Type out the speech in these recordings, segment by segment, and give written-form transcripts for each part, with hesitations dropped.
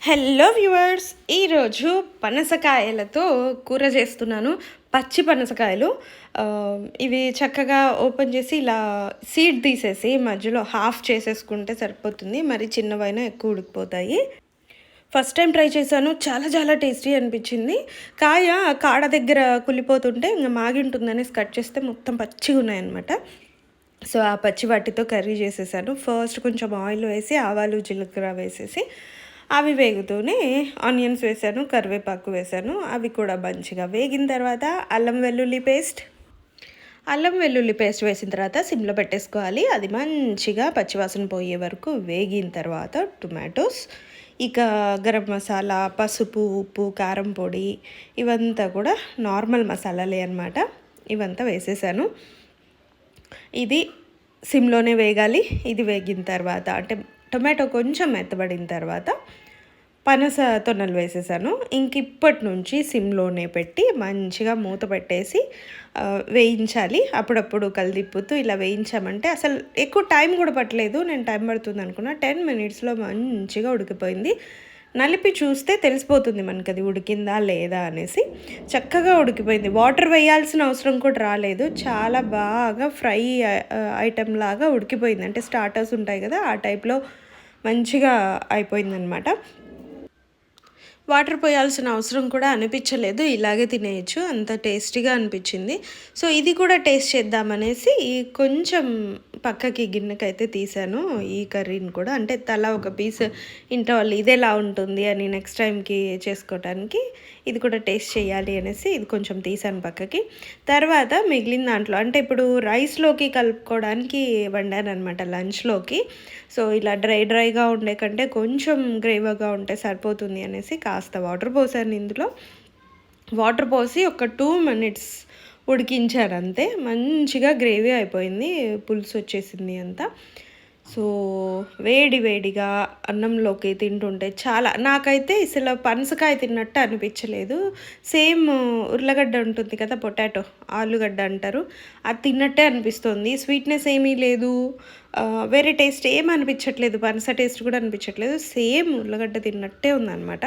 Hello viewers, ఈరోజు పనసకాయలతో కూర చేస్తున్నాను. పచ్చి పనసకాయలు ఇవి చక్కగా ఓపెన్ చేసి ఇలా సీడ్ తీసేసి మధ్యలో హాఫ్ చేసేసుకుంటే సరిపోతుంది. మరి చిన్నవైనా ఎక్కువ ఉడికిపోతాయి. ఫస్ట్ టైం ట్రై చేశాను, చాలా చాలా టేస్టీ అనిపించింది. కాడ దగ్గర కుళ్ళిపోతుంటే ఇంకా మాగి ఉంటుందనేసి కట్ చేస్తే మొత్తం పచ్చిగా ఉన్నాయన్నమాట. సో ఆ పచ్చి వాటితో కర్రీ చేసేసాను. ఫస్ట్ కొంచెం ఆయిల్ వేసి ఆవాలు జీలకర్ర వేసేసి అవి వేగుతూనే ఆనియన్స్ వేసాను, కరివేపాకు వేసాను. అవి కూడా మంచిగా వేగిన తర్వాత అల్లం వెల్లుల్లి పేస్ట్ వేసిన తర్వాత సిమ్లో పెట్టేసుకోవాలి. అది మంచిగా పచ్చివాసన పోయే వరకు వేగిన తర్వాత టొమాటోస్, ఇక గరం మసాలా, పసుపు, ఉప్పు, కారం పొడి ఇవంతా కూడా నార్మల్ మసాలాలే అన్నమాట. ఇవంతా వేసేసాను. ఇది సిమ్లోనే వేగాలి. ఇది వేగిన తర్వాత అంటే టొమాటో కొంచెం మెత్తబడిన తర్వాత పనస తొనలు వేసేసాను. ఇంక ఇప్పటి నుంచి సిమ్లోనే పెట్టి మంచిగా మూత పెట్టేసి వేయించాలి. అప్పుడప్పుడు కలిదిప్పుతూ ఇలా వేయించామంటే అసలు ఎక్కువ టైం కూడా పట్టలేదు. నేను టైం పడుతుంది అనుకున్నా, 10 మినిట్స్లో మంచిగా ఉడికిపోయింది. నలిపి చూస్తే తెలిసిపోతుంది మనకి అది ఉడికిందా లేదా అనేసి. చక్కగా ఉడికిపోయింది. వాటర్ వేయాల్సిన అవసరం కూడా రాలేదు. చాలా బాగా ఫ్రై ఐటెం లాగా ఉడికిపోయింది. అంటే స్టార్టర్స్ ఉంటాయి కదా, ఆ టైప్లో మంచిగా అయిపోయిందనమాట. వాటర్ పోయాల్సిన అవసరం కూడా అనిపించలేదు. ఇలాగే తినేయచ్చు, అంత టేస్టీగా అనిపించింది. సో ఇది కూడా టేస్ట్ చేద్దామనేసి కొంచెం పక్కకి గిన్నెకైతే తీసాను ఈ కర్రీని కూడా. అంటే తలా ఒక పీస్ ఇంట్లో వాళ్ళు ఇదేలా ఉంటుంది అని నెక్స్ట్ టైంకి చేసుకోవటానికి ఇది కూడా టేస్ట్ చేయాలి అనేసి ఇది కొంచెం తీసాను పక్కకి. తర్వాత మిగిలిన దాంట్లో అంటే ఇప్పుడు రైస్లోకి కలుపుకోవడానికి వండాను అనమాట లంచ్లోకి. సో ఇలా డ్రైగా ఉండే కంటే కొంచెం గ్రేవీగా ఉంటే సరిపోతుంది అనేసి కాస్త వాటర్ పోసాను. ఇందులో వాటర్ పోసి ఒక 2 మినిట్స్ ఉడికించారు అంతే. మంచిగా గ్రేవీ అయిపోయింది, పులుసు వచ్చేసింది అంతా. సో వేడిగా అన్నంలోకి తింటుంటే చాలా, నాకైతే అసలు పనసకాయ తిన్నట్టు అనిపించలేదు. సేమ్ ఉర్లగడ్డ ఉంటుంది కదా, పొటాటో, ఆలుగడ్డ అంటారు, అది తిన్నట్టే అనిపిస్తుంది. స్వీట్నెస్ ఏమీ లేదు, వేరే టేస్ట్ ఏమి అనిపించట్లేదు, పనస టేస్ట్ కూడా అనిపించట్లేదు. సేమ్ ఉర్లగడ్డ తిన్నట్టే ఉందన్నమాట.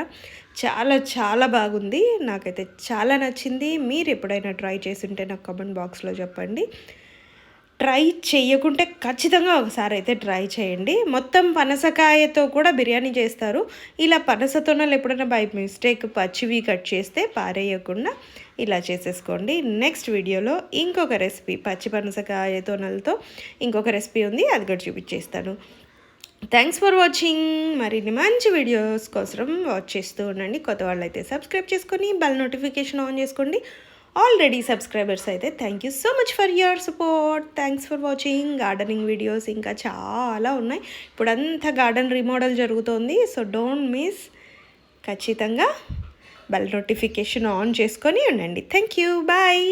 చాలా చాలా బాగుంది, నాకైతే చాలా నచ్చింది. మీరు ఎప్పుడైనా ట్రై చేసి ఉంటే నాకు కామెంట్ బాక్స్లో చెప్పండి. ట్రై చేయకుంటే ఖచ్చితంగా ఒకసారి అయితే ట్రై చేయండి. మొత్తం పనసకాయతో కూడా బిర్యానీ చేస్తారు. ఇలా పనస తొనలు ఎప్పుడైనా బై మిస్టేక్ పచ్చివి కట్ చేస్తే పారేయకుండా ఇలా చేసేసుకోండి. నెక్స్ట్ వీడియోలో ఇంకొక రెసిపీ పచ్చి పనసకాయ తొనలతో ఇంకొక రెసిపీ ఉంది, అది కూడా చూపించేస్తాను. Thanks for watching. మరిన్ని మంచి వీడియోస్ కోసం వాచ్ చేస్తూ ఉండండి. కొత్త వాళ్ళు అయితే సబ్స్క్రైబ్ చేసుకొని బెల్ నోటిఫికేషన్ ఆన్ చేసుకోండి. ఆల్రెడీ సబ్స్క్రైబర్స్ అయితే thank you so much for your support. Thanks for watching. Gardening videos ఇంకా చాలా ఉన్నాయి. ఇప్పుడంతా గార్డెన్ రీమోడల్ జరుగుతోంది. So don't miss. ఖచ్చితంగా బెల్ నోటిఫికేషన్ ఆన్ చేసుకొని ఉండండి. Thank you, bye.